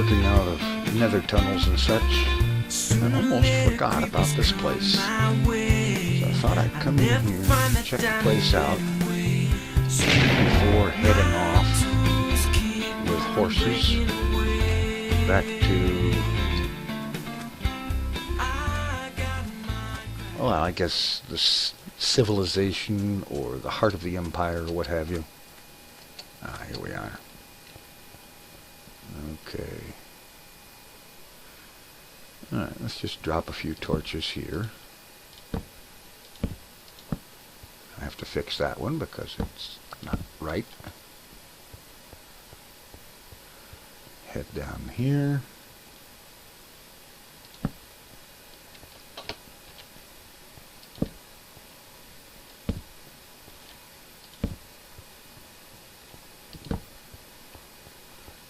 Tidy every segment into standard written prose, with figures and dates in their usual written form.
working out of nether tunnels and such, I almost forgot about this place. So I thought I'd come in here, check the place out before heading off with horses back to, well, I guess the civilization or the heart of the empire or what have you. Here we are. Okay. Alright, let's just drop a few torches here. I have to fix that one because it's not right. Head down here.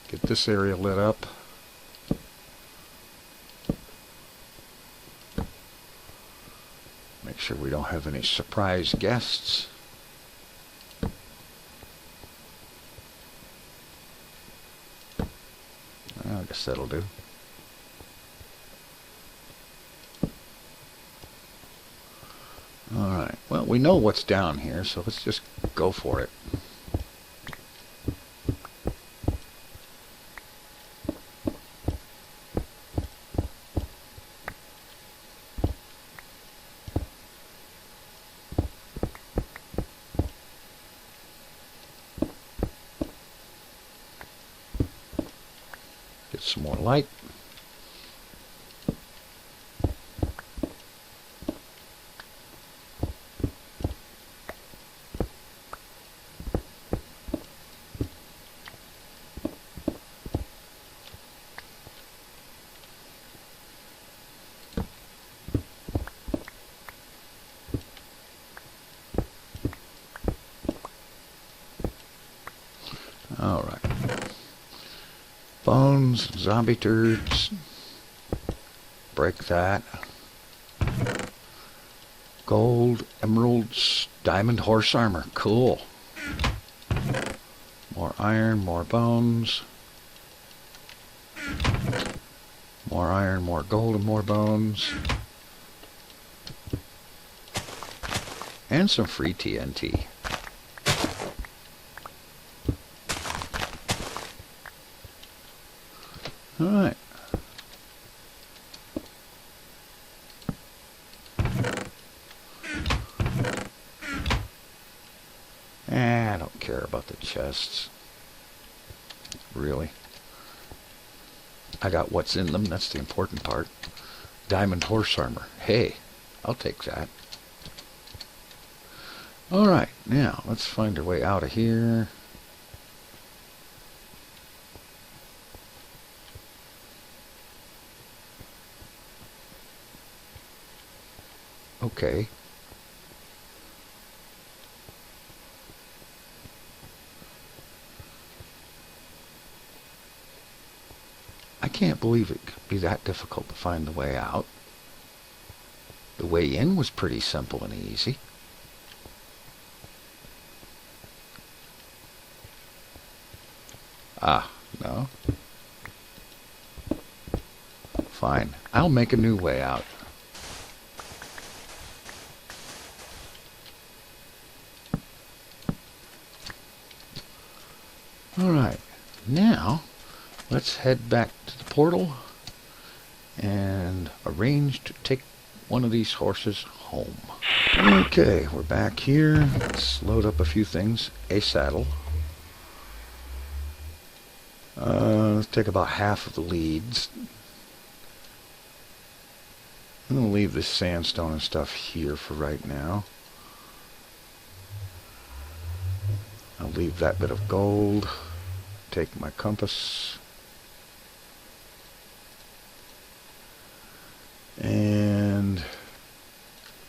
Get this area lit up. Make sure we don't have any surprise guests. I guess that'll do. Alright, well, we know what's down here, so let's just go for it. Get some more light. All right. Bones, zombie turds. Break that. Gold, emeralds, diamond horse armor. Cool. More iron, more bones. More iron, more gold, and more bones. And some free TNT. Alright. I don't care about the chests. Really. I got what's in them, that's the important part. Diamond horse armor. Hey, I'll take that. Alright, now let's find our way out of here. Okay. I can't believe it could be that difficult to find the way out. The way in was pretty simple and easy. Ah, no. Fine. I'll make a new way out. Alright, now let's head back to the portal and arrange to take one of these horses home. Okay, we're back here. Let's load up a few things. A saddle. Let's take about half of the leads. I'm going to leave this sandstone and stuff here for right now. I'll leave that bit of gold. Take my compass. And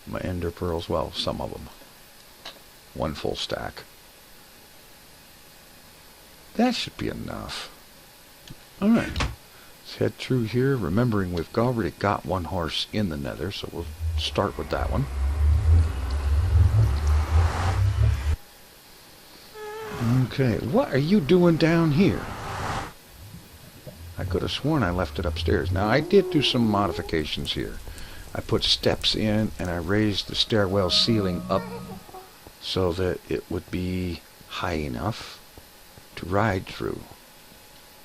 my ender pearls, well, some of them. One full stack. That should be enough. Alright. Let's head through here, remembering we've already got one horse in the nether, so we'll start with that one. Okay, what are you doing down here? I could have sworn I left it upstairs. Now, I did do some modifications here. I put steps in, and I raised the stairwell ceiling up so that it would be high enough to ride through.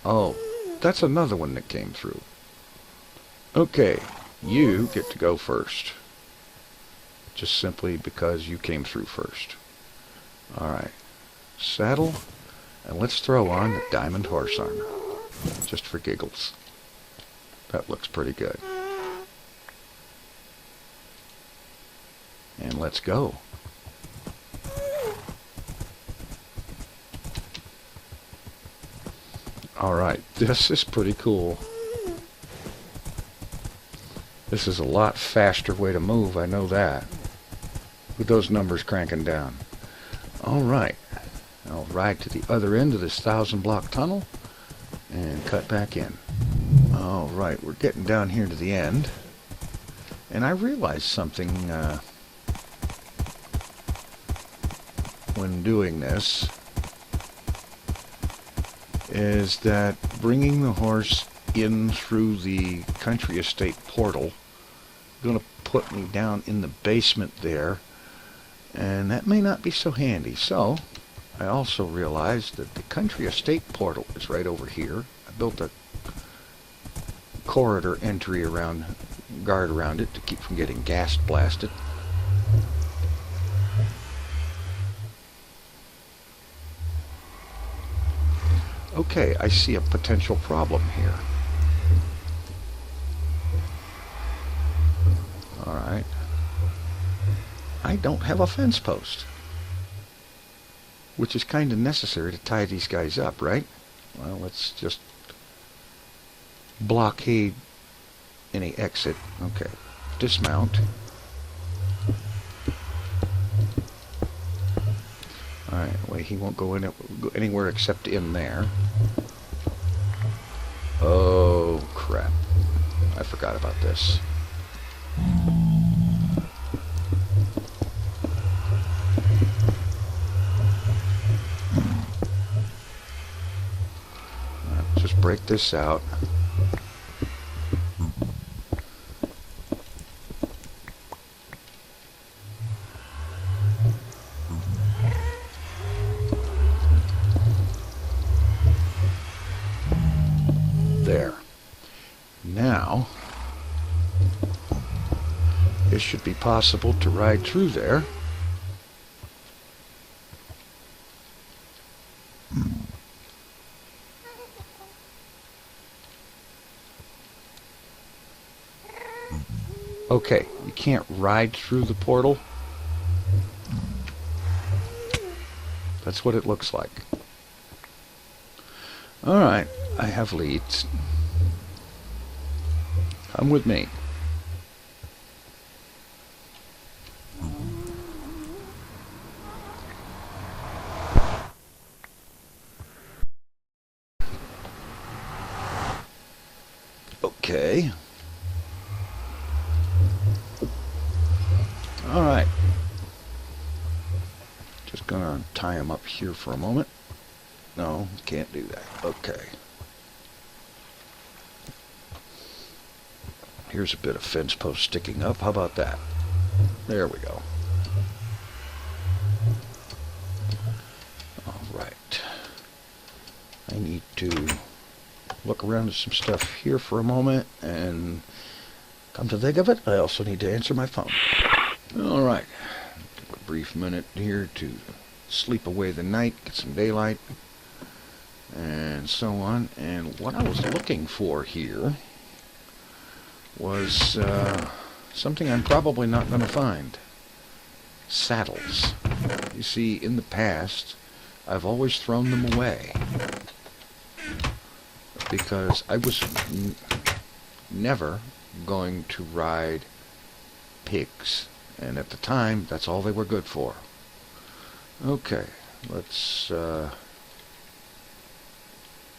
Oh, that's another one that came through. Okay, you get to go first. Just simply because you came through first. Alright, saddle, and let's throw on the diamond horse armor. Just for giggles. That looks pretty good. And let's go. Alright, this is pretty cool. This is a lot faster way to move, I know that. With those numbers cranking down. Alright, I'll ride to the other end of this 1,000-block tunnel and cut back in. Alright, we're getting down here to the end. And I realized something when doing this, is that bringing the horse in through the country estate portal is going to put me down in the basement there, and that may not be so handy. So I also realized that the country estate portal is right over here. I built a corridor entry around, guard around it to keep from getting gas blasted. Okay, I see a potential problem here. Alright. I don't have a fence post, which is kind of necessary to tie these guys up, right? Well, let's just blockade any exit. Okay, dismount. Alright, wait, he won't go anywhere except in there. Oh, crap. I forgot about this. Just break this out. There. Now, it should be possible to ride through there. Okay, you can't ride through the portal. That's what it looks like. Alright, I have leads. Come with me. Okay. Alright. Just gonna tie him up here for a moment. No, can't do that. Okay. Here's a bit of fence post sticking up. How about that? There we go. Alright. I need to look around at some stuff here for a moment, and come to think of it, I also need to answer my phone. Alright. Take a brief minute here to sleep away the night, get some daylight, and so on. And what I was looking for here was something I'm probably not going to find. Saddles. You see, in the past, I've always thrown them away because I was never going to ride pigs, and at the time, that's all they were good for. Okay, let's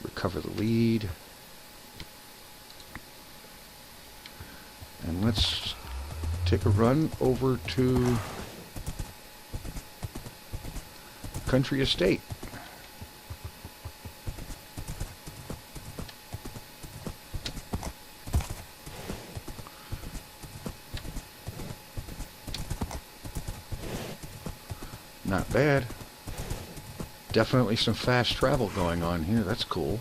recover the lead. And let's take a run over to Country Estate. Not bad. Definitely some fast travel going on here. That's cool.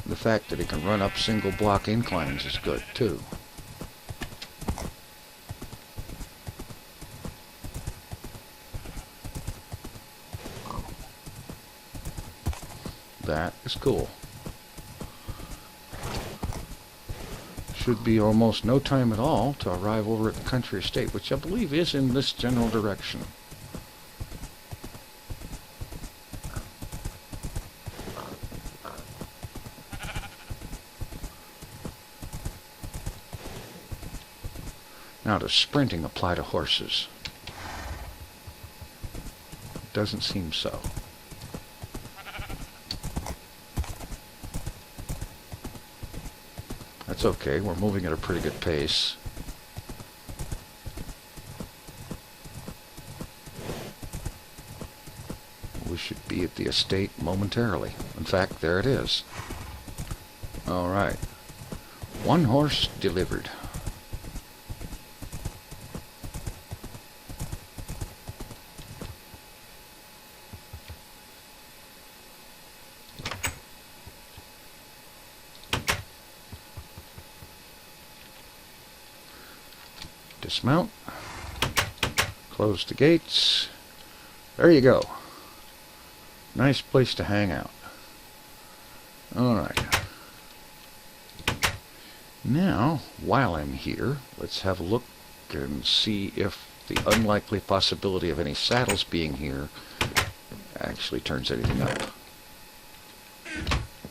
The fact that he can run up single block inclines is good too. That is cool. Should be almost no time at all to arrive over at the country estate, which I believe is in this general direction. Now, does sprinting apply to horses? Doesn't seem so. That's okay, we're moving at a pretty good pace. We should be at the estate momentarily. In fact, there it is. Alright. One horse delivered. Dismount, close the gates. There you go. Nice place to hang out. Alright. Now, while I'm here, let's have a look and see if the unlikely possibility of any saddles being here actually turns anything up.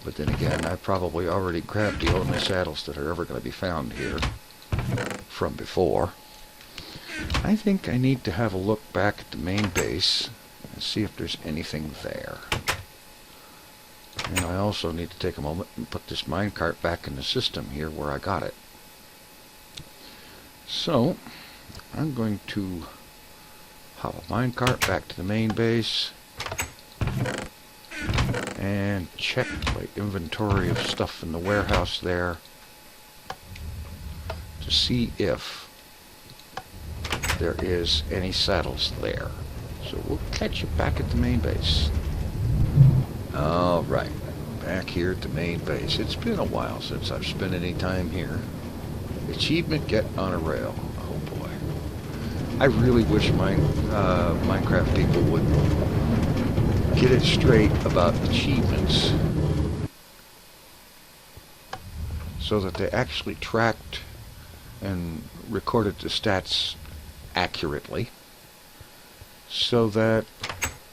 But then again, I probably already grabbed the only saddles that are ever going to be found here from before. I think I need to have a look back at the main base and see if there's anything there. And I also need to take a moment and put this minecart back in the system here where I got it. So, I'm going to hop a minecart back to the main base and check my inventory of stuff in the warehouse there to see if there is any saddles there. So we'll catch you back at the main base. Alright, back here at the main base. It's been a while since I've spent any time here. Achievement, get on a rail. Oh boy. I really wish Minecraft people would get it straight about achievements so that they actually tracked and recorded the stats accurately, so that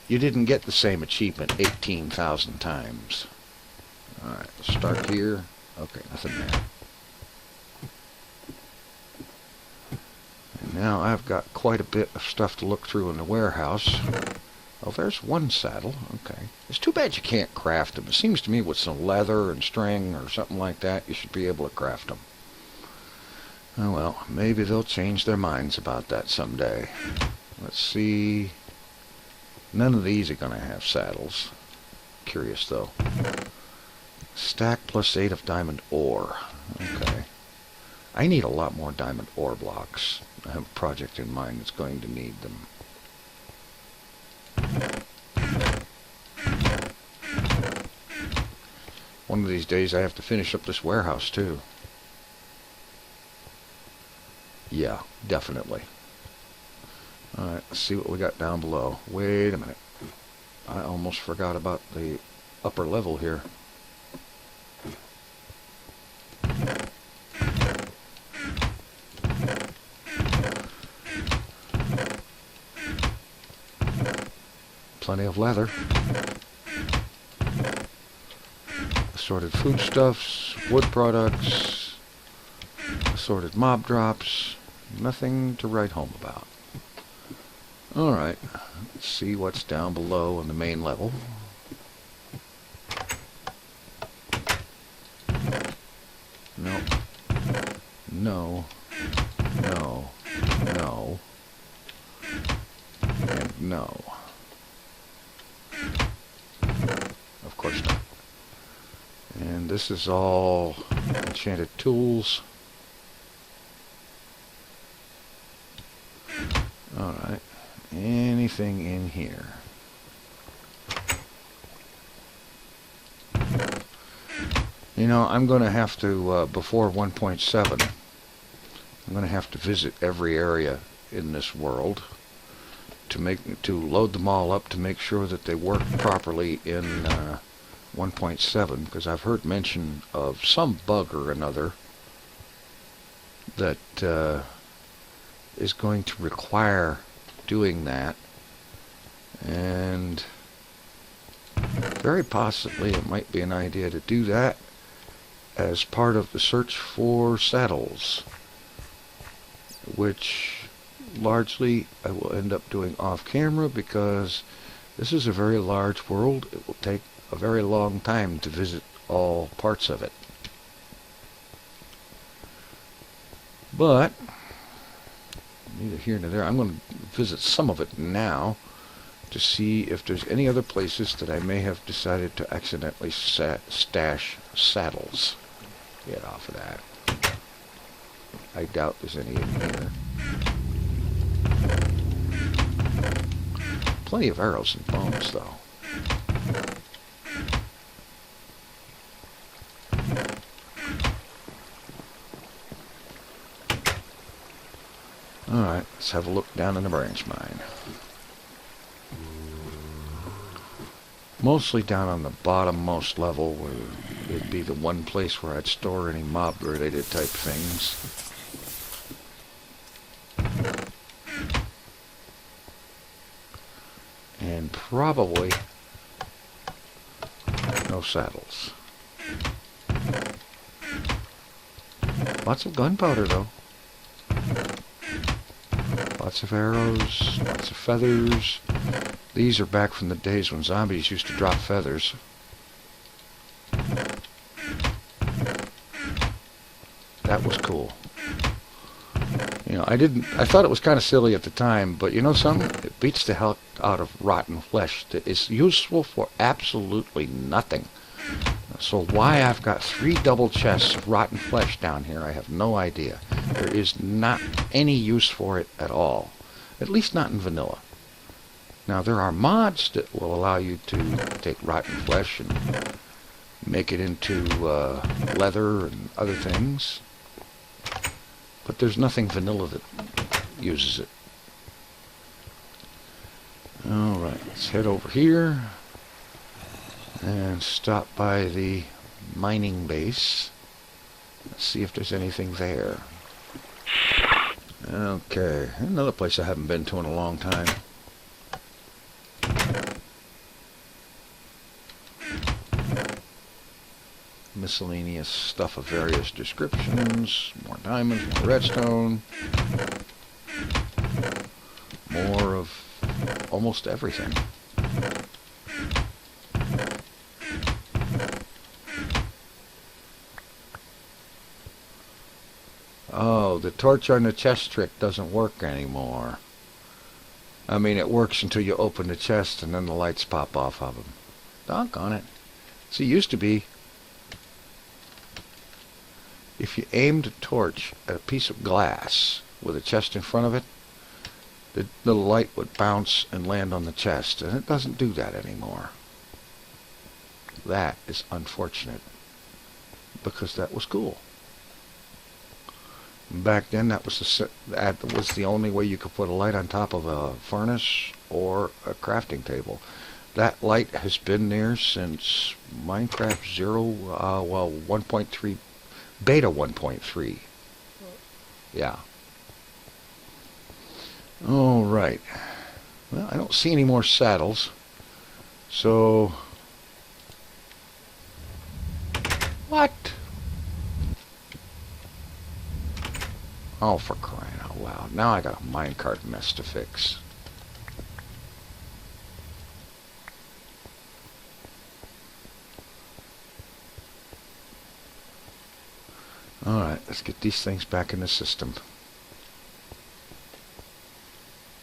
you didn't get the same achievement 18,000 times. Alright, start here. Okay, nothing there. And now I've got quite a bit of stuff to look through in the warehouse. Oh, there's one saddle. Okay. It's too bad you can't craft them. It seems to me with some leather and string or something like that, you should be able to craft them. Oh well, maybe they'll change their minds about that someday. Let's see. None of these are going to have saddles. Curious though. Stack +8 of diamond ore. Okay. I need a lot more diamond ore blocks. I have a project in mind that's going to need them. One of these days I have to finish up this warehouse too. Yeah, definitely. Alright, let's see what we got down below. Wait a minute. I almost forgot about the upper level here. Plenty of leather. Assorted foodstuffs, wood products, assorted mob drops. Nothing to write home about. Alright, let's see what's down below on the main level. Nope. No. No. No. And no. Of course not. And this is all enchanted tools. Alright. Anything in here? You know, I'm going to have to, before 1.7, I'm going to have to visit every area in this world to load them all up to make sure that they work properly in 1.7, because I've heard mention of some bug or another that is going to require doing that, and very possibly it might be an idea to do that as part of the search for saddles, which largely I will end up doing off camera, because this is a very large world. It will take a very long time to visit all parts of it. But neither here nor there. I'm going to visit some of it now to see if there's any other places that I may have decided to accidentally stash saddles. Get off of that. I doubt there's any in here. Plenty of arrows and bones, though. Alright, let's have a look down in the branch mine. Mostly down on the bottommost level, where it'd be the one place where I'd store any mob-related type things. And probably no saddles. Lots of gunpowder, though. Lots of arrows, lots of feathers. These are back from the days when zombies used to drop feathers. That was cool. You know, I thought it was kind of silly at the time, but you know something? It beats the hell out of rotten flesh that is useful for absolutely nothing. So why I've got 3 double chests of rotten flesh down here, I have no idea. There is not any use for it at all. At least not in vanilla. Now, there are mods that will allow you to take rotten flesh and make it into leather and other things. But there's nothing vanilla that uses it. Alright, let's head over here and stop by the mining base. Let's see if there's anything there. Okay, another place I haven't been to in a long time. Miscellaneous stuff of various descriptions. More diamonds, more redstone. More of almost everything. Oh, the torch on the chest trick doesn't work anymore. I mean, it works until you open the chest and then the lights pop off of them. Doggone it. See, it used to be, if you aimed a torch at a piece of glass with a chest in front of it, the light would bounce and land on the chest, and it doesn't do that anymore. That is unfortunate, because that was cool. Back then, that was the only way you could put a light on top of a furnace or a crafting table. That light has been there since Minecraft 1.3, Beta 1.3. Yeah. All right. Well, I don't see any more saddles. So, what? Oh, for crying out loud. Now I got a minecart mess to fix. Alright, let's get these things back in the system.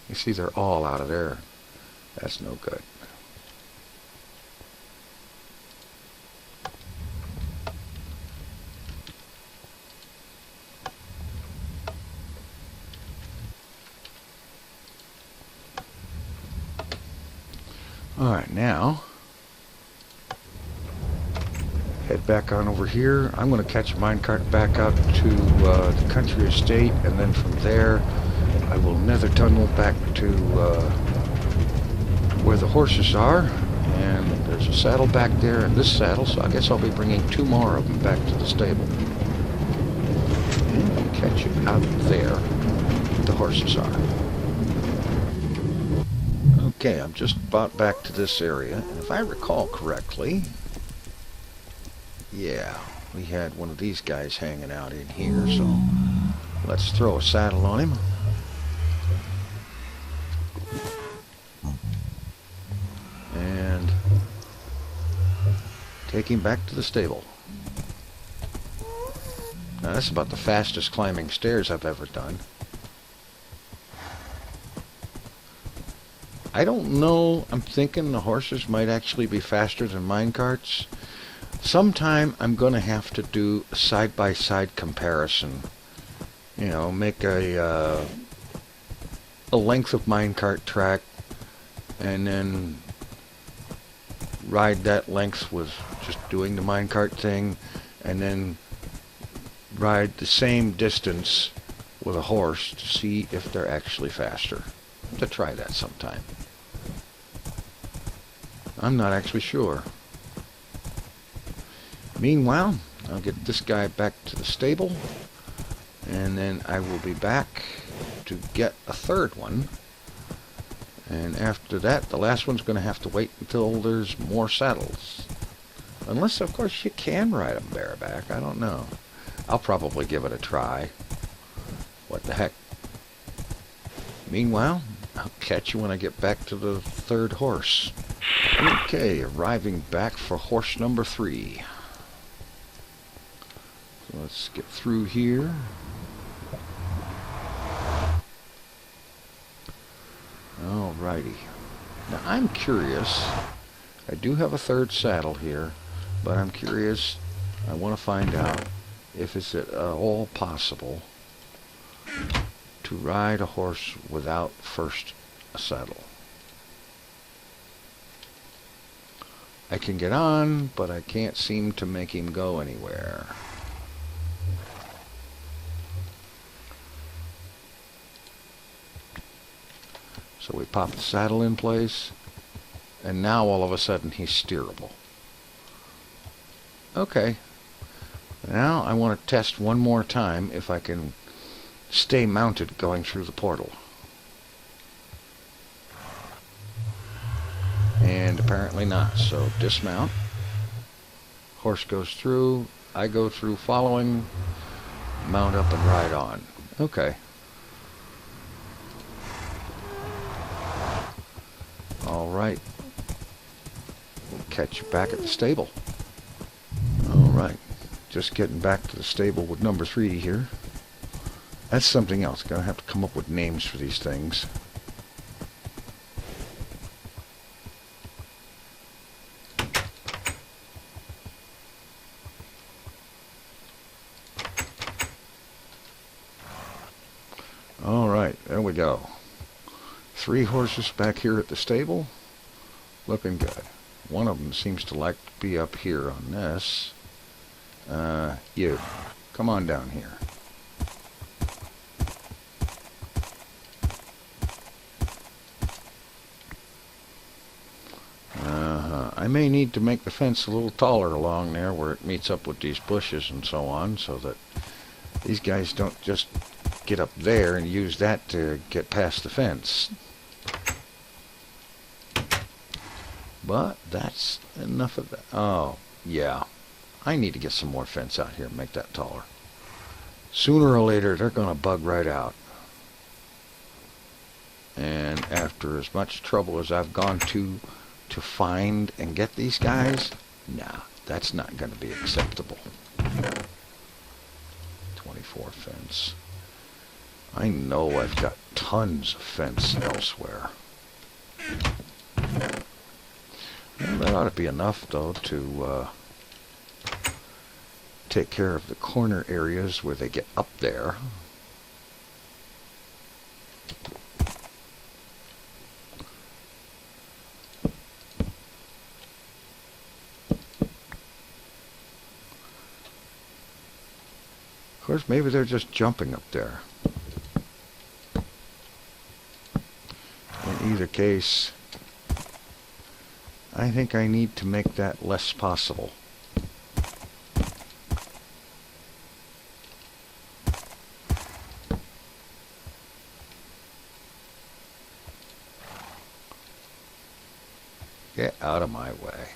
You see, they're all out of there. That's no good. Alright, now head back on over here. I'm going to catch a minecart back out to the country estate, and then from there I will nether tunnel back to where the horses are. And there's a saddle back there and this saddle, so I guess I'll be bringing 2 more of them back to the stable. And I'll catch it out there where the horses are. Okay, I'm just about back to this area, and if I recall correctly, yeah, we had one of these guys hanging out in here, so let's throw a saddle on him. And take him back to the stable. Now that's about the fastest climbing stairs I've ever done. I don't know, I'm thinking the horses might actually be faster than minecarts. Sometime I'm going to have to do a side-by-side comparison. You know, make a length of minecart track and then ride that length with just doing the minecart thing, and then ride the same distance with a horse to see if they're actually faster. To try that sometime. I'm not actually sure. Meanwhile, I'll get this guy back to the stable, and then I will be back to get a third one. And after that, the last one's going to have to wait until there's more saddles. Unless, of course, you can ride them bareback. I don't know. I'll probably give it a try. What the heck? Meanwhile, I'll catch you when I get back to the third horse. Okay, arriving back for horse number 3. So let's get through here. Alrighty. Now I'm curious. I do have a third saddle here, but I'm curious. I want to find out if it's at all possible to ride a horse without first a saddle. I can get on, but I can't seem to make him go anywhere. So we pop the saddle in place, and now all of a sudden he's steerable. Okay. Now I want to test one more time if I can stay mounted going through the portal. And apparently not, so dismount. Horse goes through, I go through following, mount up and ride on. Okay. Alright. We'll catch you back at the stable. Alright. Just getting back to the stable with number 3 here. That's something else. Gonna have to come up with names for these things. Alright, there we go. 3 horses back here at the stable. Looking good. One of them seems to like to be up here on this. You. Come on down here. I may need to make the fence a little taller along there where it meets up with these bushes and so on, so that these guys don't just get up there and use that to get past the fence. But that's enough of that. Oh, yeah. I need to get some more fence out here and make that taller. Sooner or later, they're going to bug right out. And after as much trouble as I've gone to find and get these guys, nah, that's not going to be acceptable. 24 fence. I know I've got tons of fence elsewhere. Well, that ought to be enough, though, to take care of the corner areas where they get up there. course, maybe they're just jumping up there. In either case, I think I need to make that less possible. Get out of my way.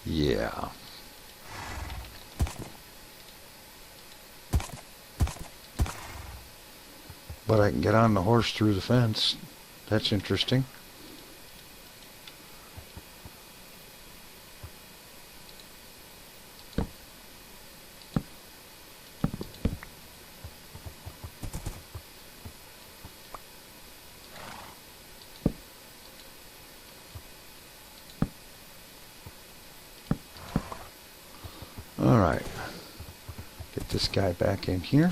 Yeah. But I can get on the horse through the fence. That's interesting. All right. Get this guy back in here.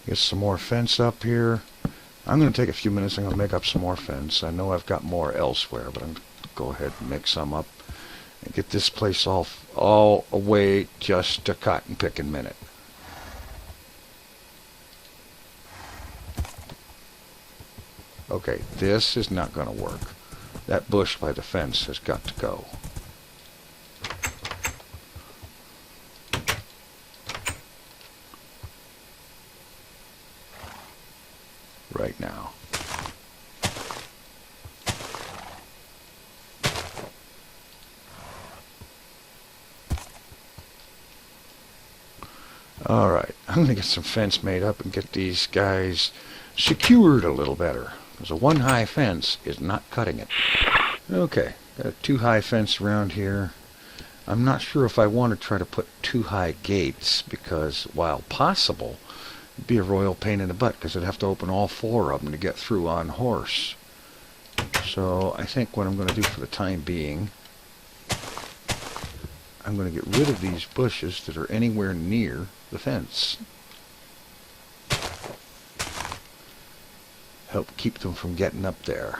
Get some more fence up here. I'm going to take a few minutes. I'm going to make up some more fence. I know I've got more elsewhere, but I'm going to go ahead and make some up and get this place all away just a cotton picking minute. Okay, this is not going to work. That bush by the fence has got to go. Right now. All right, I'm going to get some fence made up and get these guys secured a little better. Because a one-high fence is not cutting it. Okay, got a two-high fence around here. I'm not sure if I want to try to put two high gates because, while possible, it'd be a royal pain in the butt because I'd have to open all four of them to get through on horse. So I think what I'm going to do for the time being, I'm going to get rid of these bushes that are anywhere near the fence. Help keep them from getting up there.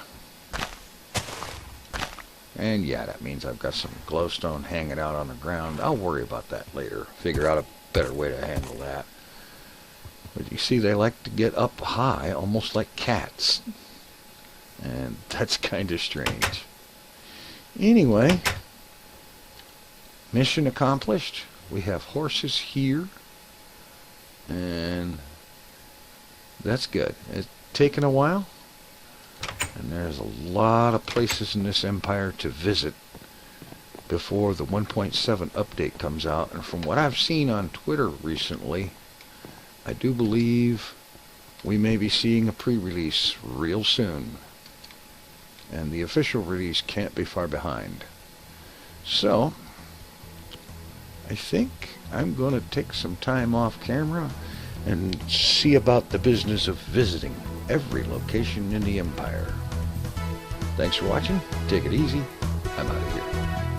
And yeah, that means I've got some glowstone hanging out on the ground. I'll worry about that later. Figure out a better way to handle that. But you see, they like to get up high, almost like cats. And that's kind of strange. Anyway, mission accomplished. We have horses here. And that's good. It's taken a while. And there's a lot of places in this empire to visit before the 1.7 update comes out. And from what I've seen on Twitter recently, I do believe we may be seeing a pre-release real soon. And the official release can't be far behind. So, I think I'm going to take some time off camera and see about the business of visiting every location in the empire. Thanks for watching. Take it easy. I'm out of here.